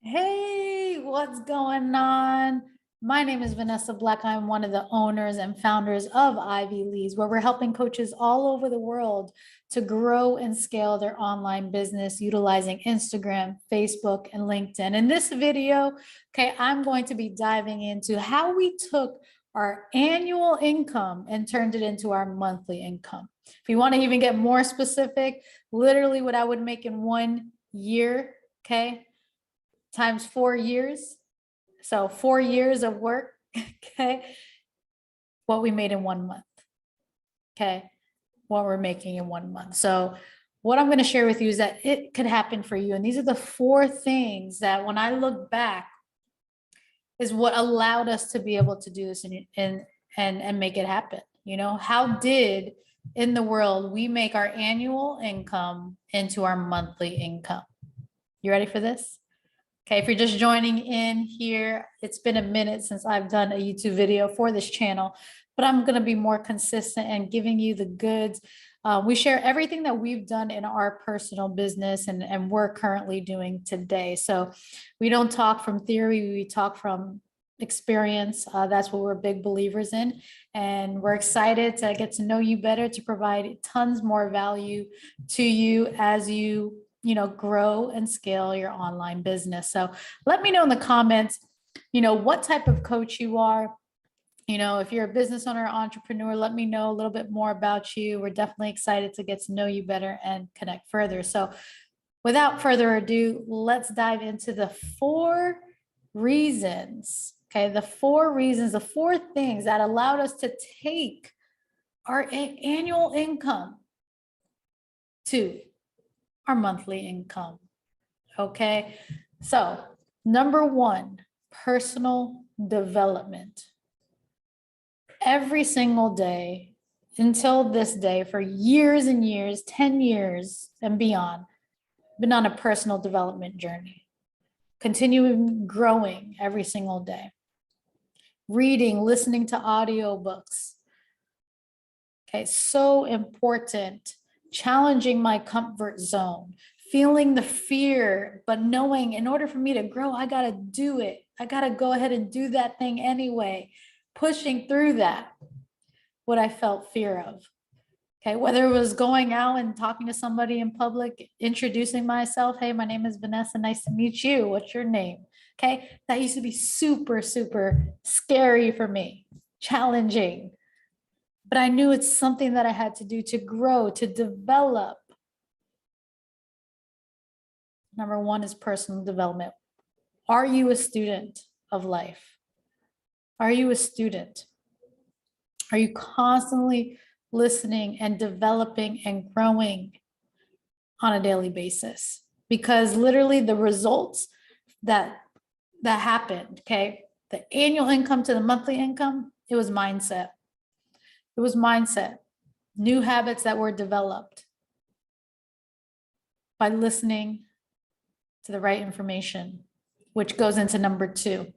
Hey, what's going on? My name is Vanessa Black. I'm one of the owners and founders of Ivy Leads, where we're helping coaches all over the world to grow and scale their online business utilizing Instagram, Facebook, and LinkedIn. In this video, I'm going to be diving into how we took our annual income and turned it into our monthly income. If you want to even get more specific, literally what I would make in 1 year, times 4 years. So 4 years of work, what we made in 1 month, what we're making in 1 month. So what I'm going to share with you is that it could happen for you. And these are the 4 things that when I look back is what allowed us to be able to do this and make it happen. You know, how did in the world we make our annual income into our monthly income? You ready for this? Okay, if you're just joining in here, it's been a minute since I've done a YouTube video for this channel, but I'm going to be more consistent and giving you the goods. We share everything that we've done in our personal business and we're currently doing today. So we don't talk from theory, we talk from experience. That's what we're big believers in. And we're excited to get to know you better, to provide tons more value to you as you grow and scale your online business. So let me know in the comments, what type of coach you are. If you're a business owner or entrepreneur, let me know a little bit more about you. We're definitely excited to get to know you better and connect further. So without further ado, let's dive into the 4 reasons. Okay, the 4 reasons, the 4 things that allowed us to take our annual income to our monthly income. Okay, so number 1, personal development. Every single day until this day, for years and years, 10 years and beyond, been on a personal development journey, continuing growing every single day, reading, listening to audiobooks. Okay, so important. Challenging my comfort zone, feeling the fear, but knowing in order for me to grow, I got to do it. I got to go ahead and do that thing anyway, pushing through that, what I felt fear of. Okay, whether it was going out and talking to somebody in public, introducing myself, hey, my name is Vanessa, nice to meet you. What's your name? Okay, that used to be super, super scary for me, challenging. But I knew it's something that I had to do to grow, to develop. Number 1 is personal development. Are you a student of life? Are you a student? Are you constantly listening and developing and growing on a daily basis? Because literally the results that happened, the annual income to the monthly income, it was mindset. It was mindset, new habits that were developed by listening to the right information, which goes into number 2.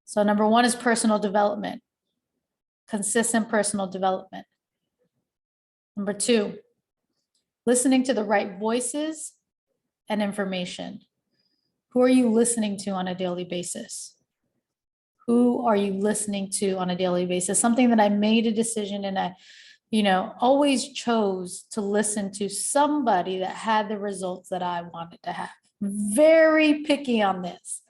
So number 1 is personal development, consistent personal development. Number 2, listening to the right voices and information. Who are you listening to on a daily basis? Who are you listening to on a daily basis? Something that I made a decision and I, always chose to listen to somebody that had the results that I wanted to have. Very picky on this.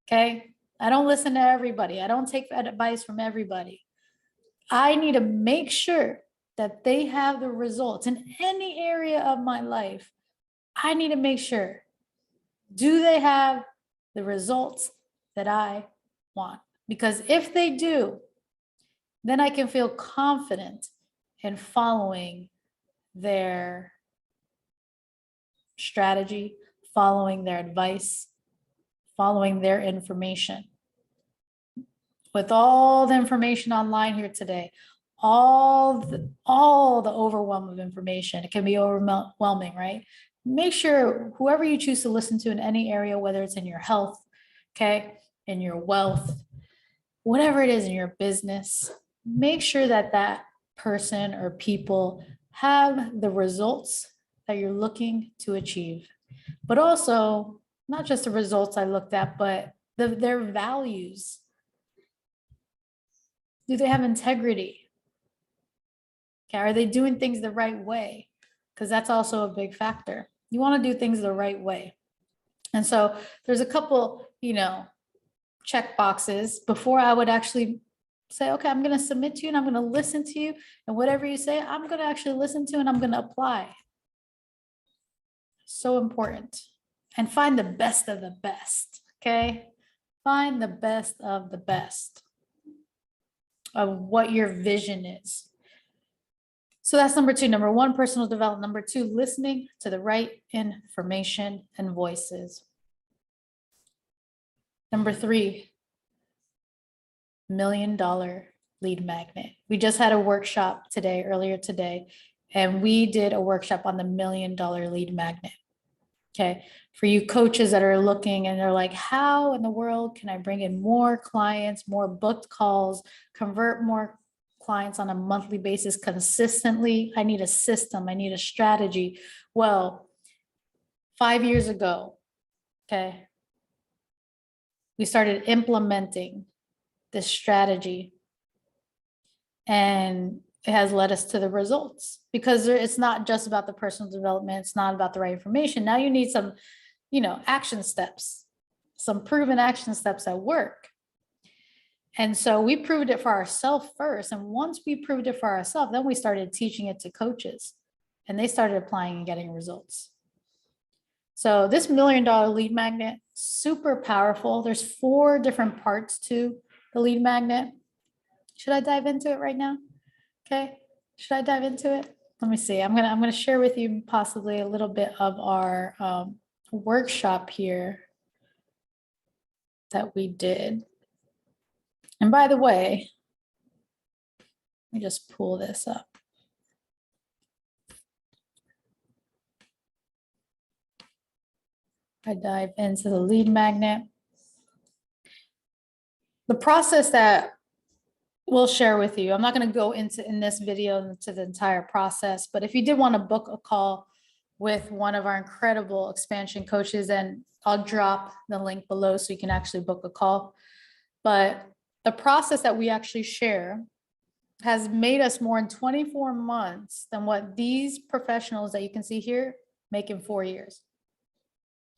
Okay. I don't listen to everybody. I don't take advice from everybody. I need to make sure that they have the results in any area of my life. I need to make sure, do they have the results that I want? Because if they do, then I can feel confident in following their strategy, following their advice, following their information. With all the information online here today, all the overwhelm of information, it can be overwhelming, right? Make sure whoever you choose to listen to in any area, whether it's in your health, in your wealth, whatever it is in your business, make sure that that person or people have the results that you're looking to achieve. But also not just the results I looked at, but their values. Do they have integrity? Okay, are they doing things the right way? Because that's also a big factor. You want to do things the right way. And so there's a couple, check boxes before I would actually say, okay, I'm going to submit to you and I'm going to listen to you. And whatever you say, I'm going to actually listen to and I'm going to apply. So important. And find the best of the best. Okay. Find the best of the best of what your vision is. So that's number two. Number one, personal development. Number two, listening to the right information and voices. Number three, $1 million lead magnet. We just had a workshop earlier today, and we did a workshop on the $1 million lead magnet. Okay. For you coaches that are looking and they're like, how in the world can I bring in more clients, more booked calls, convert more clients on a monthly basis consistently? I need a system. I need a strategy. Well, 5 years ago, okay, we started implementing this strategy, and it has led us to the results, because it's not just about the personal development. It's not about the right information. Now you need some, action steps, some proven action steps that work. And so we proved it for ourselves first. And once we proved it for ourselves, then we started teaching it to coaches, and they started applying and getting results. So this $1 million lead magnet, super powerful. There's 4 different parts to the lead magnet. Should I dive into it right now? Okay. Should I dive into it? Let me see. I'm gonna share with you possibly a little bit of our workshop here that we did. And by the way, let me just pull this up. I dive into the lead magnet. The process that we'll share with you, I'm not going to go into in this video into the entire process, but if you did want to book a call with one of our incredible expansion coaches, and I'll drop the link below so you can actually book a call. But the process that we actually share has made us more in 24 months than what these professionals that you can see here make in 4 years.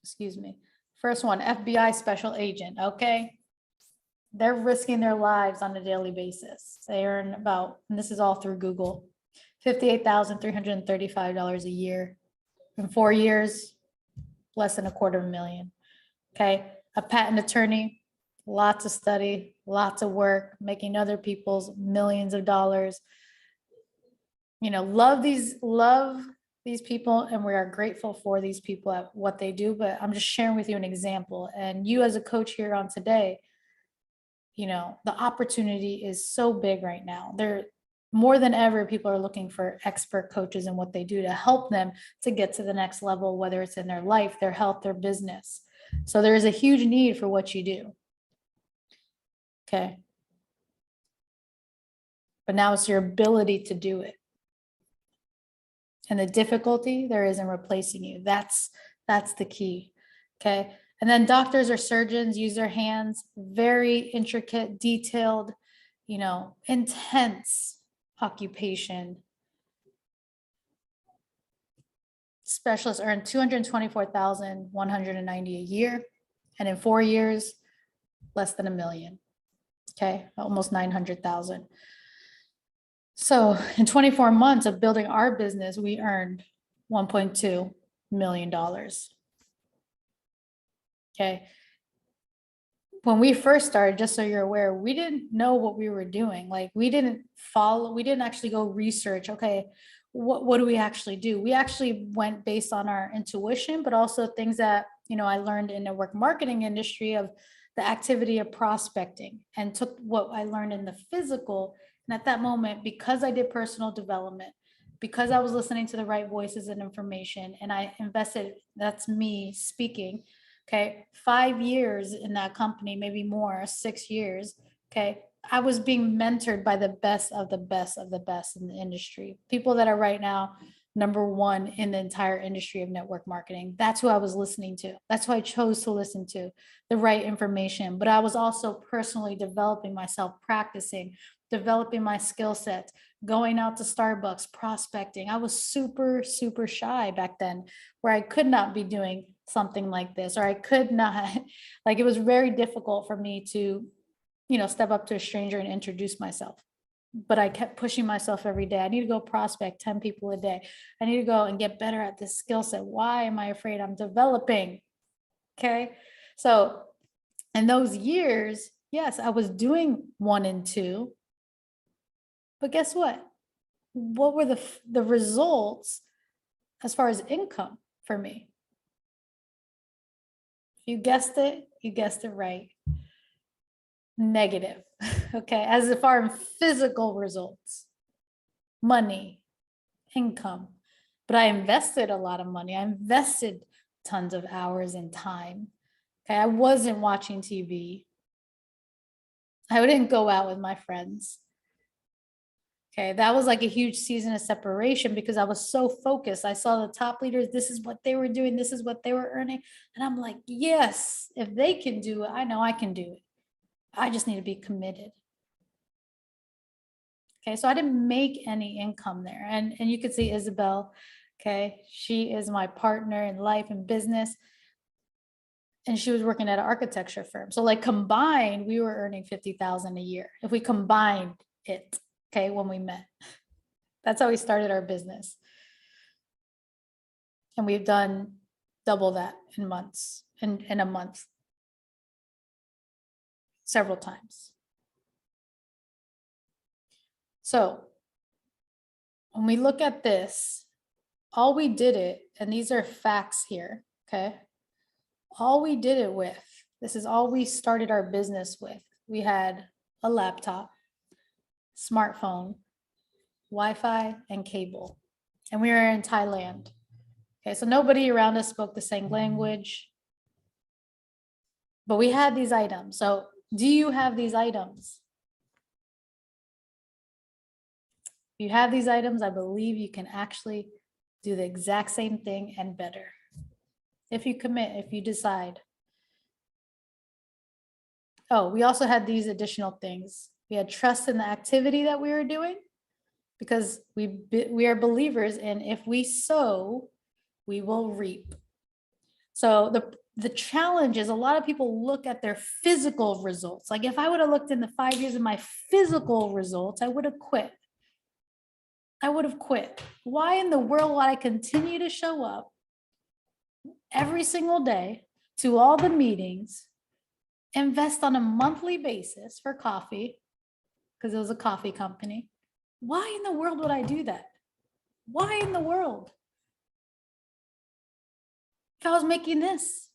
Excuse me. First one, FBI special agent. Okay. They're risking their lives on a daily basis. They earn about, and this is all through Google, $58,335 a year. In 4 years, less than $250,000. Okay. A patent attorney, lots of study, lots of work, making other people's millions of dollars. Love these people, and we are grateful for these people at what they do, but I'm just sharing with you an example. And you as a coach here on today, the opportunity is so big right now. There, more than ever, people are looking for expert coaches and what they do to help them to get to the next level, whether it's in their life, their health, their business. So there is a huge need for what you do. Okay. But now it's your ability to do it. And the difficulty there is in replacing you. That's the key. Okay. And then doctors or surgeons use their hands, very intricate, detailed, intense occupation. Specialists earn $224,190 a year. And in 4 years, less than $1 million. Okay. Almost 900,000. So in 24 months of building our business, we earned $1.2 million. Okay. When we first started, just so you're aware, we didn't know what we were doing. Like we didn't actually go research. Okay, what do we actually do? We actually went based on our intuition, but also things that, I learned in the network marketing industry of the activity of prospecting, and took what I learned in the physical. And at that moment, because I did personal development, because I was listening to the right voices and information, and I invested, that's me speaking. Okay. 5 years in that company, maybe more, 6 years. Okay. I was being mentored by the best of the best of the best in the industry. People that are right now #1 in the entire industry of network marketing. That's who I was listening to. That's who I chose to listen to, the right information. But I was also personally developing myself, practicing, developing my skill sets, going out to Starbucks, prospecting. I was super, super shy back then, where I could not be doing something like this, or I could not, like, it was very difficult for me to, step up to a stranger and introduce myself. But I kept pushing myself every day. I need to go prospect 10 people a day. I need to go and get better at this skill set. Why am I afraid? I'm developing. Okay. So in those years, yes, I was doing 1 and 2. But guess what? What were the results as far as income for me? You guessed it, you guessed it right. Negative. Okay. As far as physical results, money, income. But I invested a lot of money. I invested tons of hours and time. Okay. I wasn't watching TV. I didn't go out with my friends. Okay. That was like a huge season of separation because I was so focused. I saw the top leaders. This is what they were doing. This is what they were earning. And I'm like, yes, if they can do it, I know I can do it. I just need to be committed. Okay, so I didn't make any income there. And you can see Isabel, okay, she is my partner in life and business. And she was working at an architecture firm. So like combined, we were earning 50,000 a year if we combined it, okay, when we met. That's how we started our business. And we've done double that in months, in a month, several times. So when we look at this, all we did it, and these are facts here, okay? All we did it with, this is all we started our business with. We had a laptop, smartphone, Wi-Fi, and cable. And we were in Thailand. Okay, so nobody around us spoke the same language. But we had these items. So do you have these items? If you have these items, I believe you can actually do the exact same thing and better. If you commit, if you decide. Oh, we also had these additional things. We had trust in the activity that we were doing because we are believers in if we sow, we will reap. So the challenge is a lot of people look at their physical results. Like if I would have looked in the 5 years of my physical results, I would have quit. I would have quit. Why in the world would I continue to show up every single day to all the meetings, invest on a monthly basis for coffee, because it was a coffee company? Why in the world would I do that? Why in the world? If I was making this.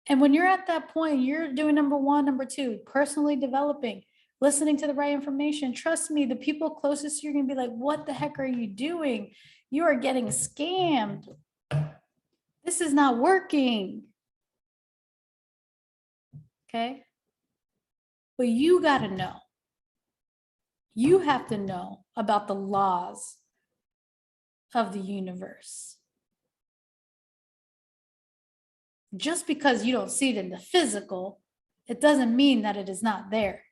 And when you're at that point, you're doing #1, #2, personally developing, listening to the right information. Trust me, the people closest to you are going to be like, what the heck are you doing? You are getting scammed. This is not working. Okay. But you got to know. You have to know about the laws of the universe. Just because you don't see it in the physical, it doesn't mean that it is not there.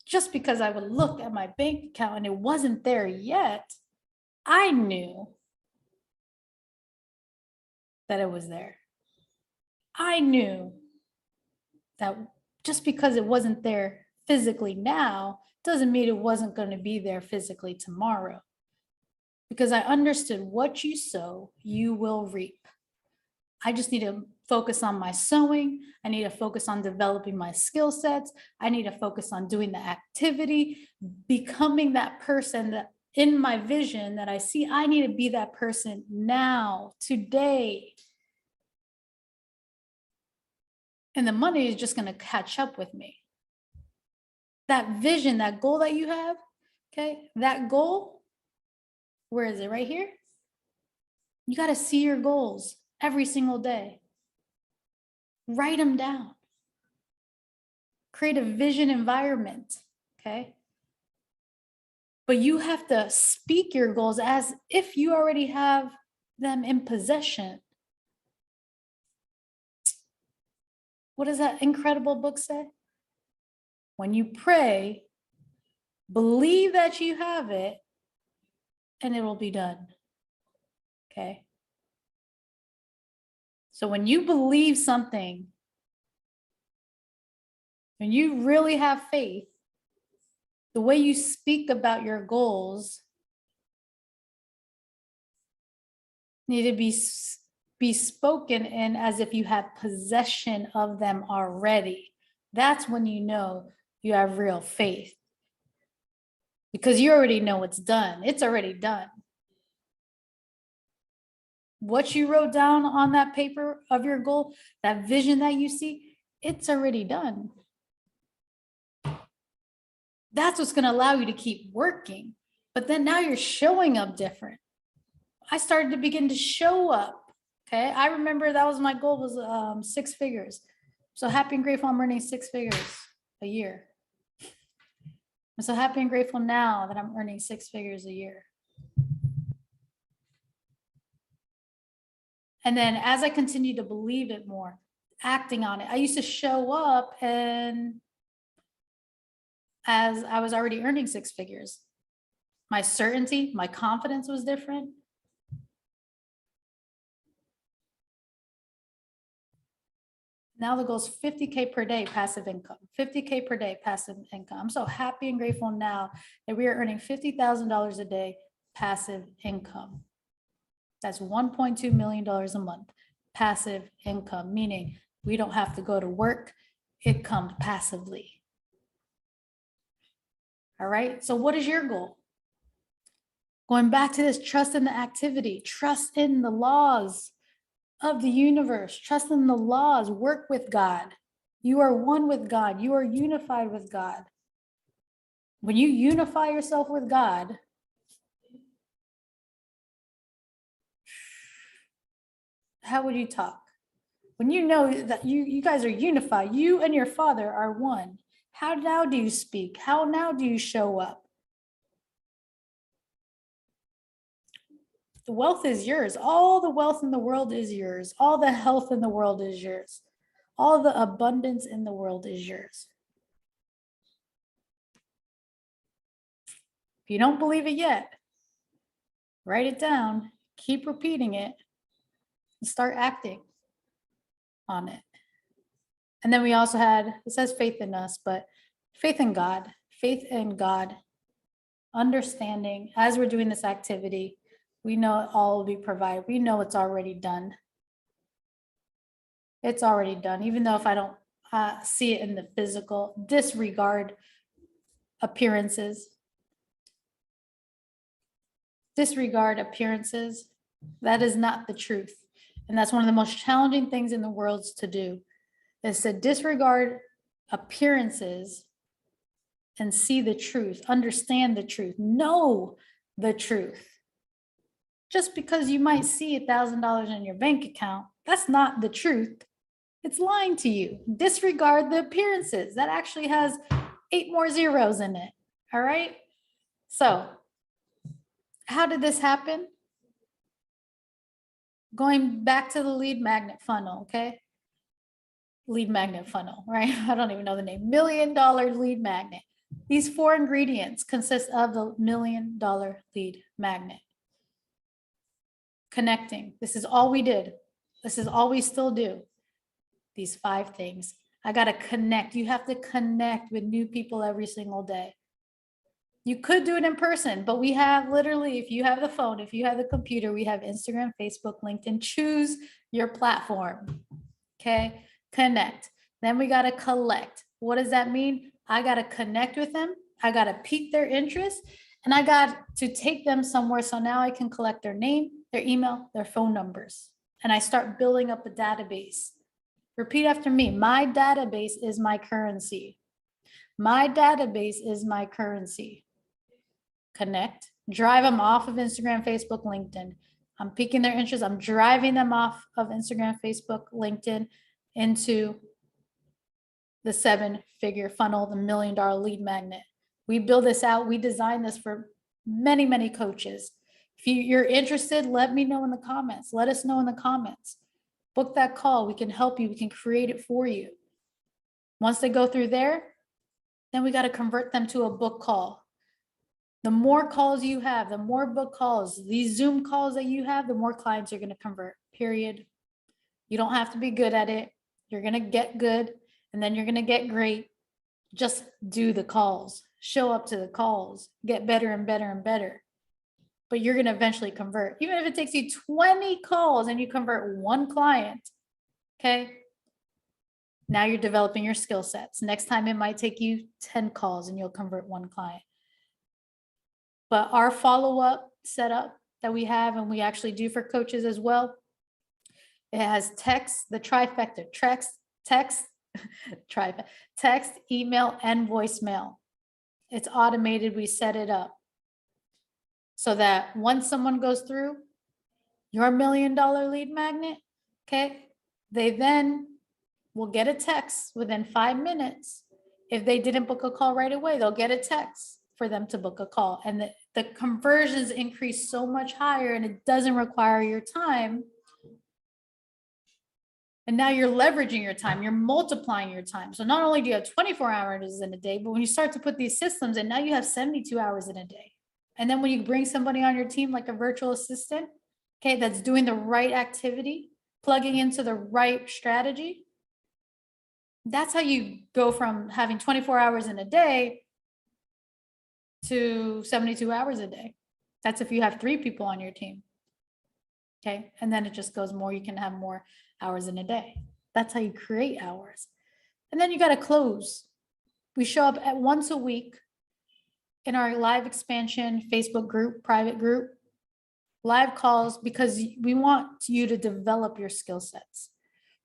Just because I would look at my bank account and it wasn't there yet, I knew that it was there. I knew that just because it wasn't there physically now doesn't mean it wasn't going to be there physically tomorrow. Because I understood what you sow, you will reap. I just need to focus on my sewing. I need to focus on developing my skill sets. I need to focus on doing the activity, becoming that person that in my vision that I see. I need to be that person now, today. And the money is just going to catch up with me. That vision, that goal that you have, okay, that goal, where is it? Right here? You got to see your goals every single day. Write them down. Create a vision environment, okay? But you have to speak your goals as if you already have them in possession. What does that incredible book say? When you pray, believe that you have it, and it will be done. Okay? So when you believe something, when you really have faith, the way you speak about your goals need to be spoken in as if you have possession of them already. That's when you know you have real faith. Because you already know it's done. It's already done. What you wrote down on that paper of your goal, that vision that you see, it's already done. That's what's going to allow you to keep working. But then now you're showing up different. I started to begin to show up. Okay. I remember that was my goal, was 6 figures. So happy and grateful I'm earning 6 figures a year. I'm so happy and grateful now that I'm earning 6 figures a year. And then as I continue to believe it more, acting on it, I used to show up, and as I was already earning 6 figures, my certainty, my confidence was different. Now the goal is 50K per day passive income, 50K per day passive income. I'm so happy and grateful now that we are earning $50,000 a day passive income. That's $1.2 million a month passive income, meaning we don't have to go to work. It comes passively. All right. So what is your goal? Going back to this, trust in the activity, trust in the laws of the universe, trust in the laws, work with God. You are one with God. You are unified with God. When you unify yourself with God, how would you talk? When you know that you guys are unified, you and your Father are one. How now do you speak? How now do you show up? The wealth is yours. All the wealth in the world is yours. All the health in the world is yours. All the abundance in the world is yours. If you don't believe it yet, write it down, keep repeating it, and start acting on it. And then we also had, it says faith in us, but faith in God, understanding as we're doing this activity, we know it all will be provided. We know it's already done. It's already done, even though if I don't see it in the physical. Disregard appearances. Disregard appearances. That is not the truth. And that's one of the most challenging things in the world to do, is to disregard appearances and see the truth, understand the truth, know the truth. Just because you might see $1,000 in your bank account, that's not the truth. It's lying to you. Disregard the appearances. That actually has 8 more zeros in it. All right. So how did this happen? Going back to the lead magnet funnel. Okay. Lead magnet funnel, right? I don't even know the name. $1 million lead magnet. These 4 ingredients consist of the $1 million lead magnet. Connecting. This is all we did. This is all we still do. These 5 things. I got to connect. You have to connect with new people every single day. You could do it in person, but we have literally, if you have the phone, if you have the computer, we have Instagram, Facebook, LinkedIn. Choose your platform. Okay. Connect. Then we got to collect. What does that mean? I got to connect with them. I got to pique their interest, and I got to take them somewhere. So now I can collect their name, their email, their phone numbers, and I start building up a database. Repeat after me. My database is my currency. My database is my currency. Connect. Drive them off of Instagram, Facebook, LinkedIn. I'm piquing their interest. I'm driving them off of Instagram, Facebook, LinkedIn into the 7-figure funnel, the $1 million lead magnet. We build this out. We design this for many, many coaches. If you're interested, let me know in the comments. Let us know in the comments. Book that call. We can help you. We can create it for you. Once they go through there, then we got to convert them to a book call. The more calls you have, the more book calls, these Zoom calls that you have, the more clients you're going to convert, period. You don't have to be good at it. You're going to get good, and then you're going to get great. Just do the calls, show up to the calls, get better and better and better. But you're going to eventually convert. Even if it takes you 20 calls and you convert one client, okay? Now you're developing your skill sets. Next time it might take you 10 calls and you'll convert one client. But our follow-up setup that we have, and we actually do for coaches as well, it has text, the trifecta, text, email, and voicemail. It's automated. We set it up so that once someone goes through your $1 million lead magnet, okay, they then will get a text within 5 minutes. If they didn't book a call right away, they'll get a text for them to book a call. And the conversions increase so much higher, and it doesn't require your time. And now you're leveraging your time, you're multiplying your time. So not only do you have 24 hours in a day, but when you start to put these systems in, now you have 72 hours in a day. And then when you bring somebody on your team, like a virtual assistant, okay, that's doing the right activity, plugging into the right strategy, that's how you go from having 24 hours in a day to 72 hours a day. That's if you have 3 people on your team. Okay, and then it just goes more, you can have more hours in a day. That's how you create hours. And then you got to close. We show up at once a week in our live expansion Facebook group, private group, live calls, because we want you to develop your skill sets.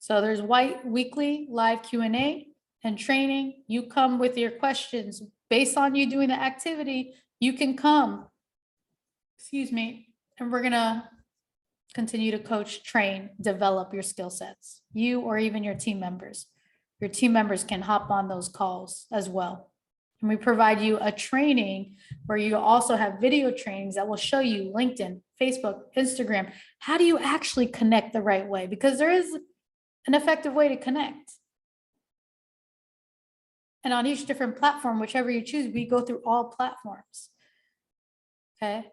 So there's weekly live Q&A and training. You come with your questions based on you doing the activity. You can come, and we're going to continue to coach, train, develop your skill sets, you or even your team members. Your team members can hop on those calls as well. And we provide you a training where you also have video trainings that will show you LinkedIn, Facebook, Instagram. How do you actually connect the right way? Because there is an effective way to connect. And on each different platform, whichever you choose, we go through all platforms. Okay.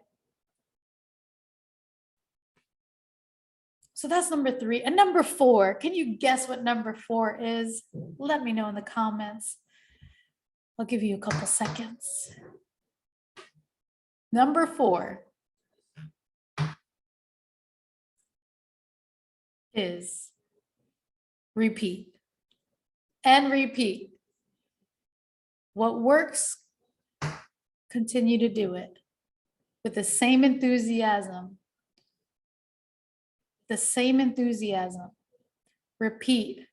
So that's number 3. And number 4, can you guess what number 4 is? Let me know in the comments. I'll give you a couple seconds. Number 4 is repeat and repeat. What works, continue to do it with the same enthusiasm. The same enthusiasm. Repeat.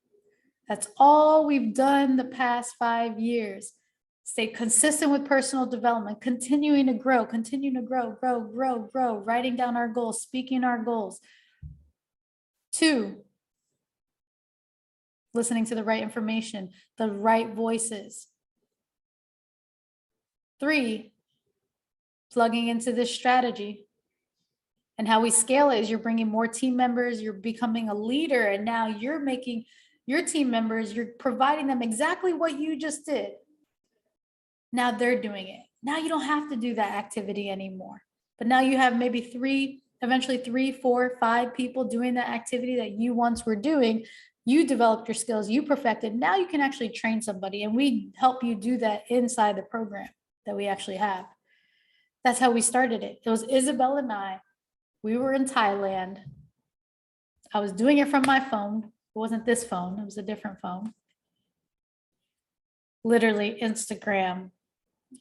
That's all we've done the past 5 years. Stay consistent with personal development, continuing to grow, writing down our goals, speaking our goals. 2, listening to the right information, the right voices. 3, plugging into this strategy. And how we scale it is you're bringing more team members, you're becoming a leader, and now you're making your team members, you're providing them exactly what you just did. Now they're doing it. Now you don't have to do that activity anymore. But now you have maybe 3, eventually 3, 4, 5 people doing that activity that you once were doing. You developed your skills, you perfected. Now you can actually train somebody, and we help you do that inside the program that we actually have. That's how we started it. It was Isabel and I. We were in Thailand. I was doing it from my phone. It wasn't this phone, it was a different phone. Literally Instagram.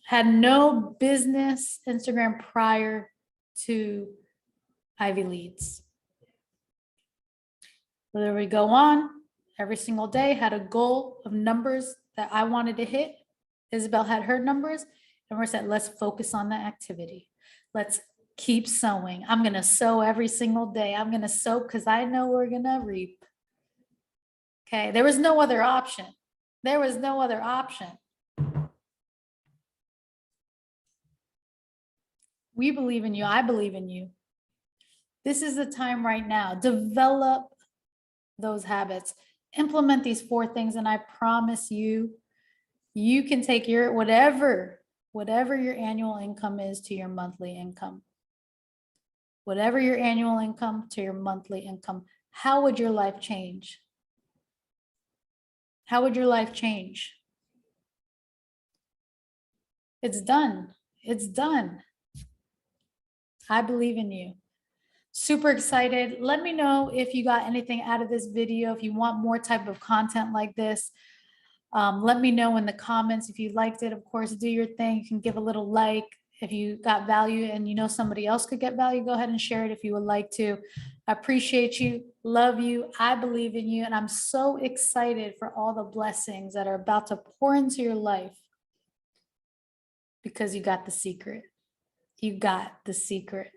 Had no business Instagram prior to Ivy Leads. There we go on every single day, had a goal of numbers that I wanted to hit. Isabel had her numbers, and we said, let's focus on the activity. Let's keep sowing. I'm going to sow every single day. I'm going to sow because I know we're going to reap. Okay. There was no other option. There was no other option. We believe in you. I believe in you. This is the time right now. Develop those habits. Implement these 4 things, and I promise you, you can take your whatever your annual income is to your monthly income. Whatever your annual income to your monthly income. How would your life change? How would your life change? It's done. It's done. I believe in you. Super excited. Let me know if you got anything out of this video. If you want more type of content like this, let me know in the comments. If you liked it, of course, do your thing. You can give a little like. If you got value and you know somebody else could get value, go ahead and share it if you would like to. I appreciate you, love you, I believe in you, and I'm so excited for all the blessings that are about to pour into your life because you got the secret. You got the secret.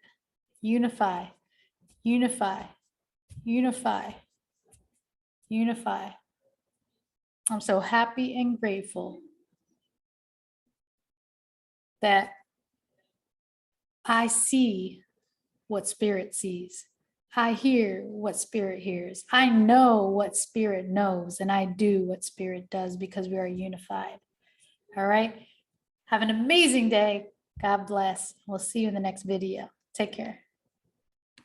Unify, unify, unify, unify. I'm so happy and grateful that I see what Spirit sees. I hear what Spirit hears. I know what Spirit knows, and I do what Spirit does because we are unified. All right. Have an amazing day. God bless. We'll see you in the next video. Take care.